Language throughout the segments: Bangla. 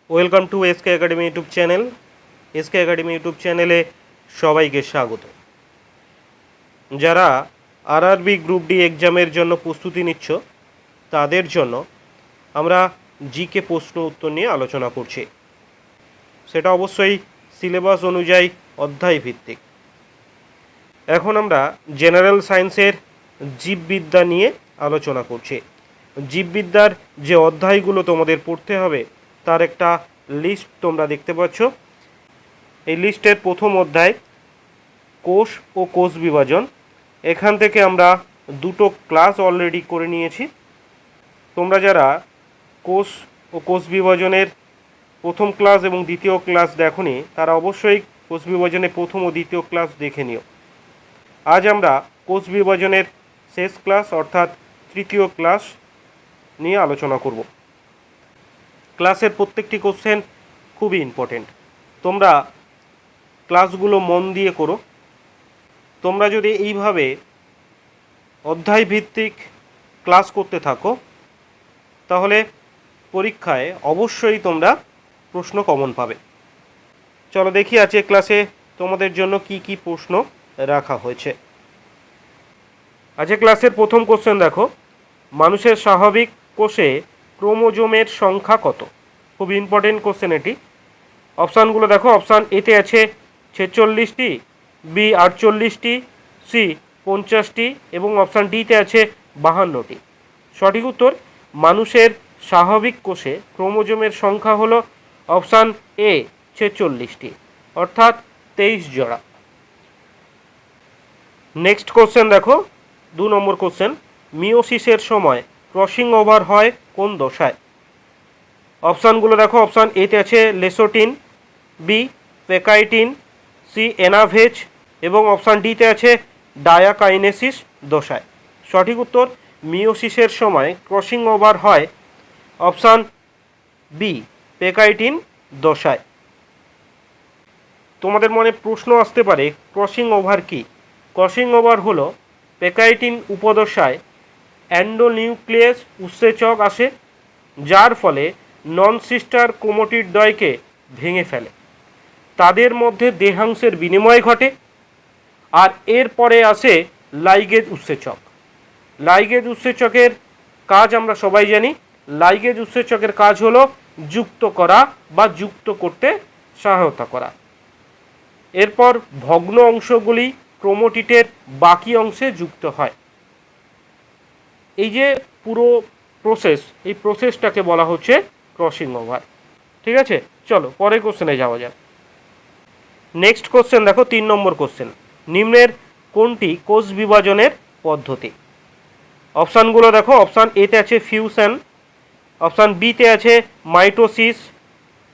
Welcome to SK academy YouTube channel. SK academy YouTube চ্যানেলে সবাইকে স্বাগত। যারা আরআরবি গ্রুপ ডি এক্সামের জন্য প্রস্তুতি নিচ্ছ তাদের জন্য আমরা জিকে প্রশ্ন উত্তর নিয়ে আলোচনা করছি। সেটা অবশ্যই সিলেবাস অনুযায়ী অধ্যায় ভিত্তিক। এখন আমরা জেনারেল সায়েন্সের জীববিদ্যা নিয়ে আলোচনা করছি। জীববিদ্যার যে অধ্যায়গুলো তোমাদের পড়তে হবে তার একটা লিস্ট তোমরা দেখতে পাচ্ছ। এই লিস্টের প্রথম অধ্যায় কোষ ও কোষ বিভাজন। এখান থেকে আমরা দুটো ক্লাস অলরেডি করে নিয়েছি। তোমরা যারা কোষ ও কোষ বিভাজনের প্রথম ক্লাস এবং দ্বিতীয় ক্লাস দেখোনি তারা অবশ্যই কোষ বিভাজনের প্রথম ও দ্বিতীয় ক্লাস দেখে নিও। আজ আমরা কোষ বিভাজনের শেষ ক্লাস অর্থাৎ তৃতীয় ক্লাস নিয়ে আলোচনা করব। ক্লাসের প্রত্যেকটি কোশ্চেন খুবই ইম্পর্টেন্ট। তোমরা ক্লাসগুলো মন দিয়ে করো। তোমরা যদি এইভাবে অধ্যায় ভিত্তিক ক্লাস করতে থাকো তাহলে পরীক্ষায় অবশ্যই তোমরা প্রশ্ন কমন পাবে। চলো দেখি আজকে ক্লাসে তোমাদের জন্য কি কি প্রশ্ন রাখা হয়েছে। আজকে ক্লাসের প্রথম কোশ্চেন দেখো, মানুষের স্বাভাবিক কোষে ক্রোমোজোমের সংখ্যা কত? খুব ইম্পর্টেন্ট কোশ্চেন এটি। অপশানগুলো দেখো, অপশান এতে আছে 46টি, বি 48টি, সি 50টি এবং অপশান ডিতে আছে 52টি। সঠিক উত্তর মানুষের স্বাভাবিক কোষে ক্রোমোজোমের সংখ্যা হলো অপশান এ 46টি অর্থাৎ 23 জোড়া। নেক্সট কোশ্চেন দেখো, 2 নম্বর কোশ্চেন, মিওসিসের সময় ক্রসিং ওভার হয় কোন দশায়? অপশানগুলো দেখো, অপশান এতে আছে লেসোটিন, বি পেকাইটিন, সি এনাভেজ এবং অপশান ডিতে আছে ডায়াকাইনেসিস দশায়। সঠিক উত্তর মিওসিসের সময় ক্রসিং ওভার হয় অপশান বি পেকাইটিন দশায়। তোমাদের মনে প্রশ্ন আসতে পারে ক্রসিং ওভার কি? ক্রসিং ওভার হলো পেকাইটিন উপদশায় অ্যান্ডোনিউক্লিয়াস উৎসেচক আসে, যার ফলে নন সিস্টার ক্রোমাটিড দ্বয়কে ভেঙে ফেলে। তাদের মধ্যে দেহাংশের বিনিময় ঘটে আর এরপরে আসে লাইগেজ উৎসেচক। লাইগেজ উৎসেচকের কাজ আমরা সবাই জানি। লাইগেজ উৎসেচকের কাজ হলো যুক্ত করা বা যুক্ত করতে সহায়তা করা। এরপর ভগ্ন অংশগুলি ক্রোমাটিডের বাকি অংশে যুক্ত হয়। এই যে পুরো প্রসেস, এই প্রসেসটাকে বলা হচ্ছে ক্রসিং ওভার। ঠিক আছে, চলো পরের কোশ্চেনে যাওয়া যাক। নেক্সট কোশ্চেন দেখো, 3 নম্বর কোশ্চেন, নিম্নের কোনটি কোষ বিভাজনের পদ্ধতি? অপশানগুলো দেখো, অপশান এতে আছে ফিউশন, অপশান বিতে আছে মাইটোসিস,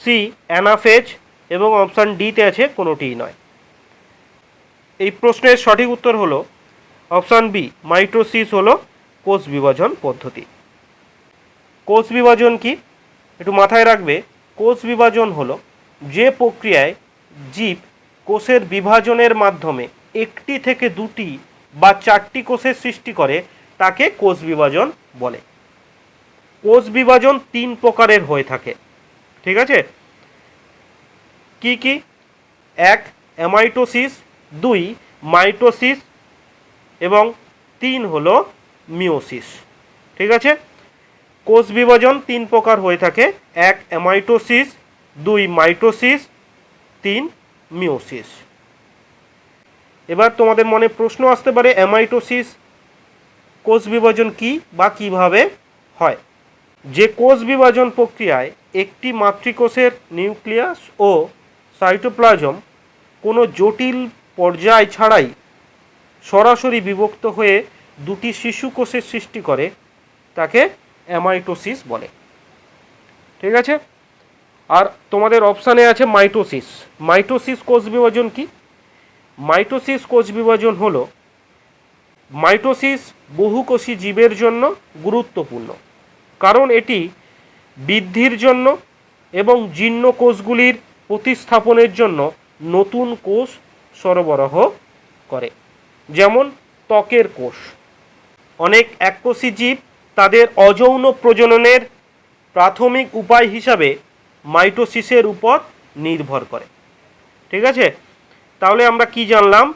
সি অ্যানাফেজ এবং অপশান ডিতে আছে কোনোটিই নয়। এই প্রশ্নের সঠিক উত্তর হলো অপশান বি মাইটোসিস হলো কোষ বিভাজন পদ্ধতি। কোষ বিভাজন কি একটু মাথায় রাখবে। কোষ বিভাজন হলো যে প্রক্রিয়ায় জীব কোষের বিভাজনের মাধ্যমে একটি থেকে দুটি বা চারটি কোষের সৃষ্টি করে তাকে কোষ বিভাজন বলে। কোষ বিভাজন 3 প্রকারের হয়ে থাকে। ঠিক আছে, কি কি? 1 অ্যামাইটোসিস, 2 মাইটোসিস এবং 3 হলো মিওসিস। ঠিক আছে, কোষ বিভাজন 3 প্রকার হয়ে থাকে, 1 অ্যামাইটোসিস, 2 মাইটোসিস, 3 মিওসিস। এবার তোমাদের মনে প্রশ্ন আসতে পারে অ্যামাইটোসিস কোষ বিভাজন কি বা কিভাবে হয়? যে কোষ বিভাজন প্রক্রিয়ায় একটি মাতৃকোষের নিউক্লিয়াস ও সাইটোপ্লাজম কোনো জটিল পর্যায় ছাড়াই সরাসরি বিভক্ত হয়ে দুটি শিশু কোষের সৃষ্টি করে তাকে অ্যামাইটোসিস বলে। ঠিক আছে, আর তোমাদের অপশানে আছে মাইটোসিস। মাইটোসিস কোষ বিভাজন কি? মাইটোসিস কোষ বিভাজন হলো মাইটোসিস বহুকোষী জীবের জন্য গুরুত্বপূর্ণ, কারণ এটি বৃদ্ধির জন্য এবং জীর্ণ কোষগুলির প্রতিস্থাপনের জন্য নতুন কোষ সরবরাহ করে। যেমন ত্বকের কোষ। অনেক এককোষী জীব তাদের অযৌন প্রজননের প্রাথমিক উপায় হিসাবে মাইটোসিসের উপর নির্ভর করে। ঠিক আছে, তাহলে আমরা কি জানলাম?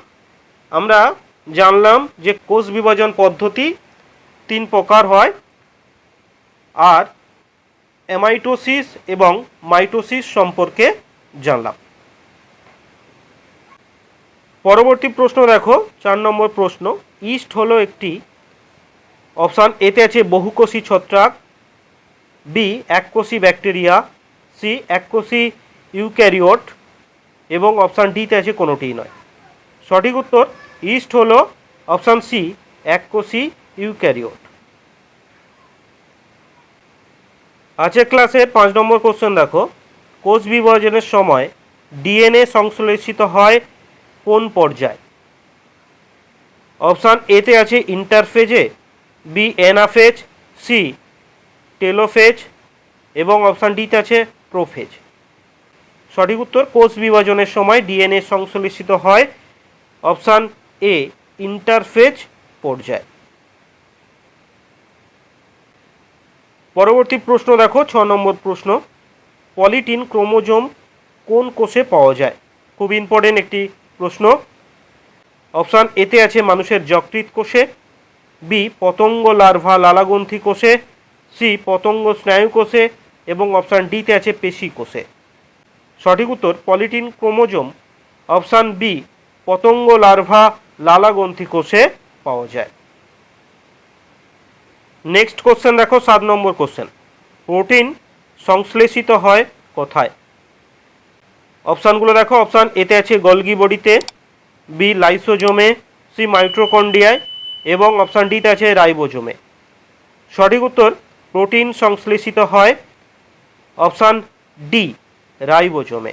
আমরা জানলাম যে কোষ বিভাজন পদ্ধতি 3 প্রকার হয়, আর অ্যামাইটোসিস এবং মাইটোসিস সম্পর্কে জানলাম। পরবর্তী প্রশ্ন দেখো, 4 নম্বর প্রশ্ন। ইস্ট হলো একটি, অপশান এতে আছে বহুকোষী ছত্রাক, বি এককোষী ব্যাকটেরিয়া, সি এককোষী ইউক্যারিওট এবং অপশান ডিতে আছে কোনোটিই নয়। সঠিক উত্তর ইস্ট হলো অপশান সি এককোষী ইউক্যারিওট। আজকের ক্লাসের 5 নম্বর কোশ্চেন দেখো, কোষ বিভাজনের সময় ডিএনএ সংশ্লেষিত হয় কোন পর্যায়ে? অপশান এতে আছে ইন্টারফেজে, বি অ্যানাফেজ, সি টেলোফেজ এবং অপশান ডিতে আছে প্রোফেজ। সঠিক উত্তর কোষ বিভাজনের সময় ডিএনএ সংশ্লেষিত হয় অপশান এ ইন্টারফেজ পর্যায়ে। পরবর্তী প্রশ্ন দেখো, 6 নম্বর প্রশ্ন। পলিটিন ক্রোমোজোম কোন কোষে পাওয়া যায়? খুব ইম্পর্টেন্ট একটি প্রশ্ন। অপশান এতে আছে মানুষের যকৃৎ কোষে, বি পতঙ্গ লার্ভা লালাগ্রন্থি কোষে, সি পতঙ্গ স্নায়ু কোষে এবং অপশান ডিতে আছে পেশি কোষে। সঠিক উত্তর পলিটিন ক্রোমোজোম অপশান বি পতঙ্গ লার্ভা লালাগ্রন্থি কোষে পাওয়া যায়। নেক্সট কোশ্চেন দেখো, 7 নম্বর কোশ্চেন। প্রোটিন সংশ্লেষিত হয় কোথায়? অপশানগুলো দেখো, অপশান এতে আছে গলগি বডিতে, বি লাইসোজোমে, সি মাইটোকন্ড্রিয়ায় এবং অপশান ডিতে আছে রাইবোজোমে। সঠিক উত্তর প্রোটিন সংশ্লেষিত হয় অপশান ডি রাইবোজোমে।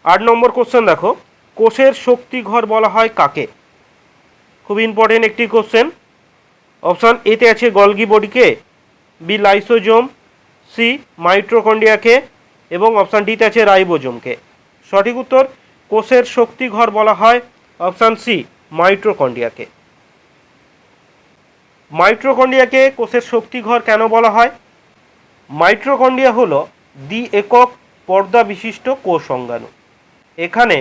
8 নম্বর কোশ্চেন দেখো, কোষের শক্তিঘর বলা হয় কাকে? খুব ইম্পর্টেন্ট একটি কোশ্চেন। অপশান এতে আছে গলগি বডিকে, বি লাইসোজোম, সি মাইটোকন্ড্রিয়াকে এবং অপশান ডিতে আছে রাইবোজোমকে। সঠিক উত্তর কোষের শক্তিঘর বলা হয় অপশান সি মাইটোকন্ড্রিয়াকে। মাইটোকন্ড্রিয়াকে কোষের শক্তিঘর কেন বলা হয়? মাইটোকন্ড্রিয়া হলো দ্বি একক পর্দা বিশিষ্ট কোষ অঙ্গাণু। এখানে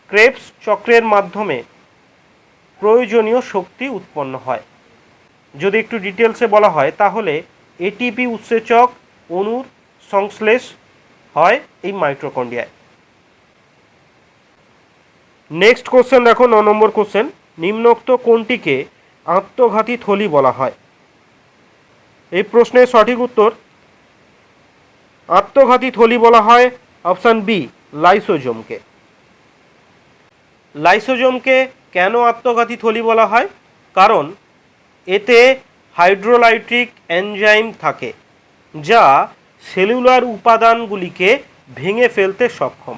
ক্রেবস চক্রের মাধ্যমে প্রয়োজনীয় শক্তি উৎপন্ন হয়। যদি একটু ডিটেলসে বলা হয় তাহলে এটিপি উৎসেচক অণুর সংশ্লেষ হয় এই মাইটোকন্ড্রিয়ায়। নেক্সট কোশ্চেন দেখো, 9 নম্বর কোশ্চেন। নিম্নোক্ত কোনটিকে আত্মঘাতী থলি বলা হয়? এই প্রশ্নের সঠিক উত্তর আত্মঘাতী থলি বলা হয় অপশান বি লাইসোজোমকে। লাইসোজোমকে কেন আত্মঘাতী থলি বলা হয়? কারণ এতে হাইড্রোলাইট্রিক এনজাইম থাকে যা সেলুলার উপাদানগুলিকে ভেঙে ফেলতে সক্ষম।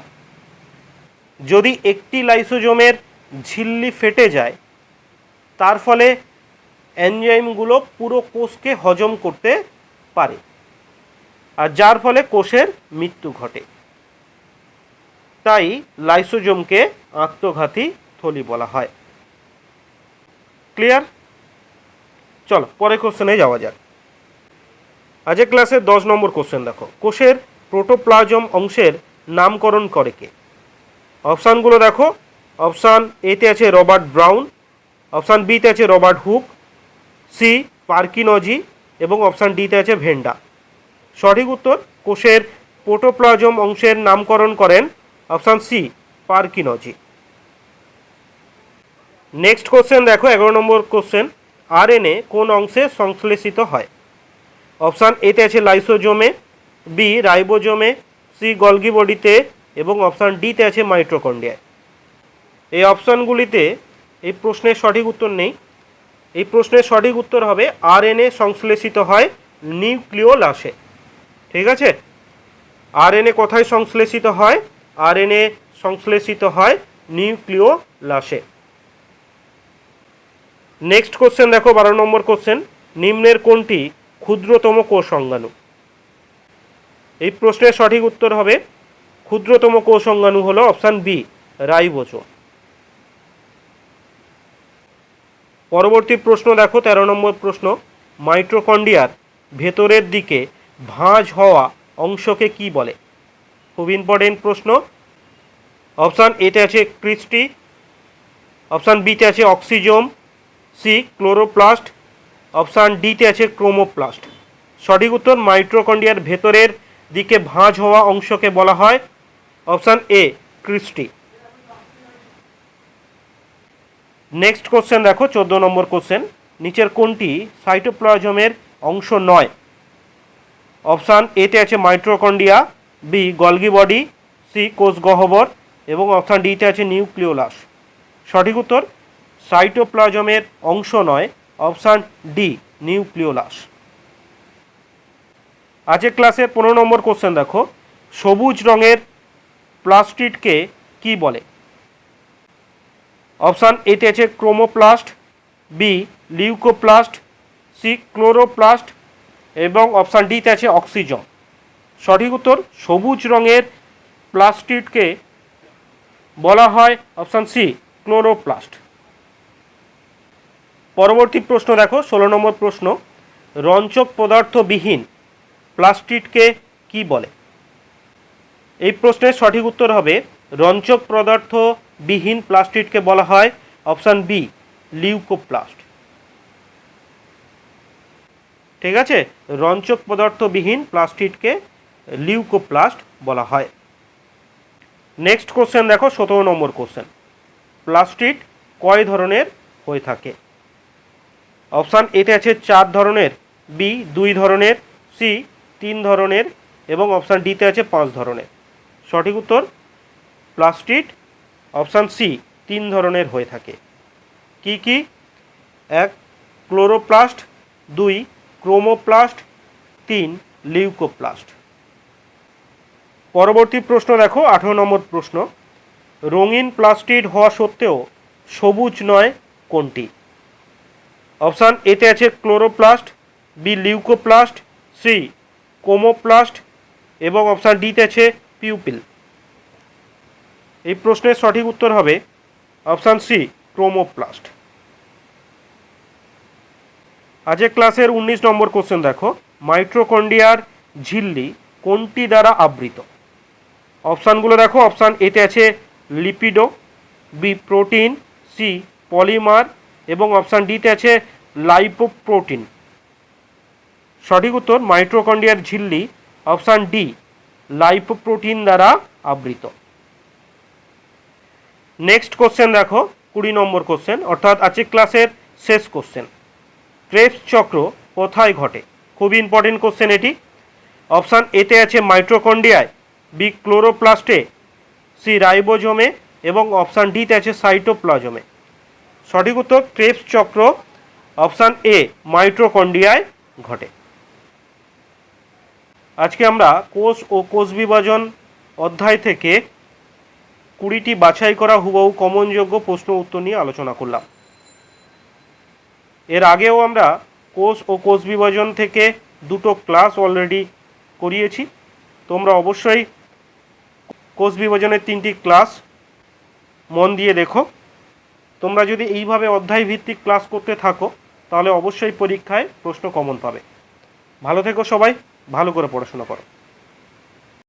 যদি একটি লাইসোজোমের ঝিল্লি ফেটে যায় তার ফলে এনজাইমগুলো পুরো কোষকে হজম করতে পারে, আর যার ফলে কোষের মৃত্যু ঘটে। তাই লাইসোজোমকে আত্মঘাতী থলি বলা হয়। ক্লিয়ার? চলো পরের কোশ্চেনে যাওয়া যাক। আজকের ক্লাসের 10 নম্বর কোশ্চেন দেখো, কোষের প্রোটোপ্লাজম অংশের নামকরণ করে কে? অপশানগুলো দেখো, অপশান এতে আছে রবার্ট ব্রাউন, অপশান বিতে আছে রবার্ট হুক, সি পার্কিনজি এবং অপশান ডিতে আছে ভেন্ডা। সঠিক উত্তর কোষের প্রোটোপ্লাজম অংশের নামকরণ করেন option C Purkinje. Next question দেখো, 11 নম্বর কোশ্চেন। আরএনএ কোন অংশে সংশ্লেষিত হয়? অপশান এতে আছে লাইসোজোমে, বি রাইবোজোমে, সি গলগি বডিতে এবং অপশান ডিতে আছে মাইটোকন্ড্রিয়ায়। এই অপশানগুলিতে এই প্রশ্নের সঠিক উত্তর নেই। এই প্রশ্নের সঠিক উত্তর হবে আরএনএ সংশ্লেষিত হয় নিউক্লিওলাসে। ঠিক আছে, আরএনএ কোথায় সংশ্লেষিত হয়? আরএনএ সংশ্লেষিত হয় নিউক্লিওলাসে। নেক্সট কোশ্চেন দেখো, 12 নম্বর কোশ্চেন। নিম্নের কোনটি ক্ষুদ্রতম কোষ অঙ্গাণু? এই প্রশ্নের সঠিক উত্তর হবে ক্ষুদ্রতম কোষ অঙ্গাণু হলো অপশান বি রাইবোজোম। পরবর্তী প্রশ্ন দেখো, 13 নম্বর প্রশ্ন। মাইটোকন্ড্রিয়ার ভেতরের দিকে ভাঁজ হওয়া অংশকে কি বলে? খুব ইম্পর্টেন্ট প্রশ্ন। অপশান এতে আছে ক্রিস্টি, অপশান বিতে আছে অক্সিজোম, সি ক্লোরোপ্লাস্ট, অপশান ডিতে আছে ক্রোমোপ্লাস্ট। সঠিক উত্তর মাইটোকন্ড্রিয়ার ভেতরের দিকে ভাঁজ হওয়া অংশকে বলা হয় option A cristae. Next question দেখো 14 নম্বর কোশ্চেন, নিচের কোনটি সাইটোপ্লাজমের অংশ নয়? অপশান এতে আছে mitochondria, B Golgi body, C কোষ গহ্বর এবং অপশান ডিতে আছে নিউক্লিওলাস। সঠিক উত্তর সাইটোপ্লাজমের অংশ নয়, অপশান ডি নিউক্লিওলাস। আজকের ক্লাসের 15 নম্বর কোশ্চেন দেখো, সবুজ রঙের প্লাস্টিডকে কি বলে? অপশান এতে আছে chromoplast, B leucoplast, C chloroplast এবং অপশান ডিতে আছে অক্সিজম। সঠিক উত্তর সবুজ রঙের প্লাস্টিডকে বলা হয় অপশান সি ক্লোরোপ্লাস্ট। পরবর্তী প্রশ্ন দেখো 16 নম্বর প্রশ্ন, রঞ্চক পদার্থবিহীন প্লাস্টিডকে কি বলে? এই প্রশ্নের সঠিক উত্তর হবে রঞ্চক পদার্থবিহীন প্লাস্টিডকে বলা হয় অপশান বি লিউকোপ্লাস্ট। ঠিক আছে, রঞ্চক পদার্থবিহীন প্লাস্টিডকে লিউকোপ্লাস্ট বলা হয়। নেক্সট কোশ্চেন দেখো 17 নম্বর কোশ্চেন, প্লাস্টিড কয় ধরনের হয়ে থাকে? অপশান এতে আছে 4 ধরনের, বি 2 ধরনের, সি 3 ধরনের এবং অপশান ডিতে আছে 5 ধরনের। সঠিক উত্তর প্লাস্টিড অপশান সি 3 ধরনের হয়ে থাকে। কি কি? 1 ক্লোরোপ্লাস্ট, 2 ক্রোমোপ্লাস্ট, 3 লিউকোপ্লাস্ট। পরবর্তী প্রশ্ন দেখো 18 নম্বর প্রশ্ন, রঙিন প্লাস্টিড হওয়া সত্ত্বেও সবুজ নয় কোনটি? অপশান এতে আছে chloroplast, B leucoplast, C chromoplast এবং অপশান ডিতে আছে পিউপিল। এই প্রশ্নের সঠিক উত্তর হবে অপশান সি ক্রোমোপ্লাস্ট। আজকের ক্লাসের 19 নম্বর কোশ্চেন দেখো, মাইটোকন্ড্রিয়ার ঝিল্লি কোনটি দ্বারা আবৃত? অপশানগুলো দেখো, অপশান এতে আছে লিপিডো, বি প্রোটিন, সি পলিমার এবং অপশান ডিতে আছে লাইপোপ্রোটিন। সঠিক উত্তর মাইটোকন্ড্রিয়ার ঝিল্লি অপশান ডি লাইপোপ্রোটিন দ্বারা আবৃত। নেক্সট কোশ্চেন দেখো 20 নম্বর কোশ্চেন, অর্থাৎ আজকের ক্লাসের শেষ কোশ্চেন, ক্রেবস চক্র কোথায় ঘটে? খুব ইম্পর্টেন্ট কোশ্চেন এটি। অপশান এতে আছে মাইটোকন্ড্রিয়ায়, বি ক্লোরোপ্লাস্টে, সি রাইবোজোমে এবং অপশান ডিতে আছে সাইটোপ্লাজমে। সঠিক উত্তর ক্রেবস চক্র অপশান এ মাইটোকন্ড্রিয়ায় ঘটে। আজকে আমরা কোষ ও কোষ বিভাজন অধ্যায় থেকে 20টি বাছাই করা হুবহু কমনযোগ্য প্রশ্ন উত্তর নিয়ে আলোচনা করলাম। এর আগেও আমরা কোষ ও কোষ বিভাজন থেকে 2টো ক্লাস অলরেডি করিয়েছি। তোমরা অবশ্যই কোষ বিভাজনের 3টি ক্লাস মন দিয়ে দেখো। তোমরা যদি এইভাবে অধ্যায় ভিত্তিক ক্লাস করতে থাকো তাহলে অবশ্যই পরীক্ষায় প্রশ্ন কমন পাবে। ভালো থেকো সবাই, ভালো করে পড়াশোনা করো।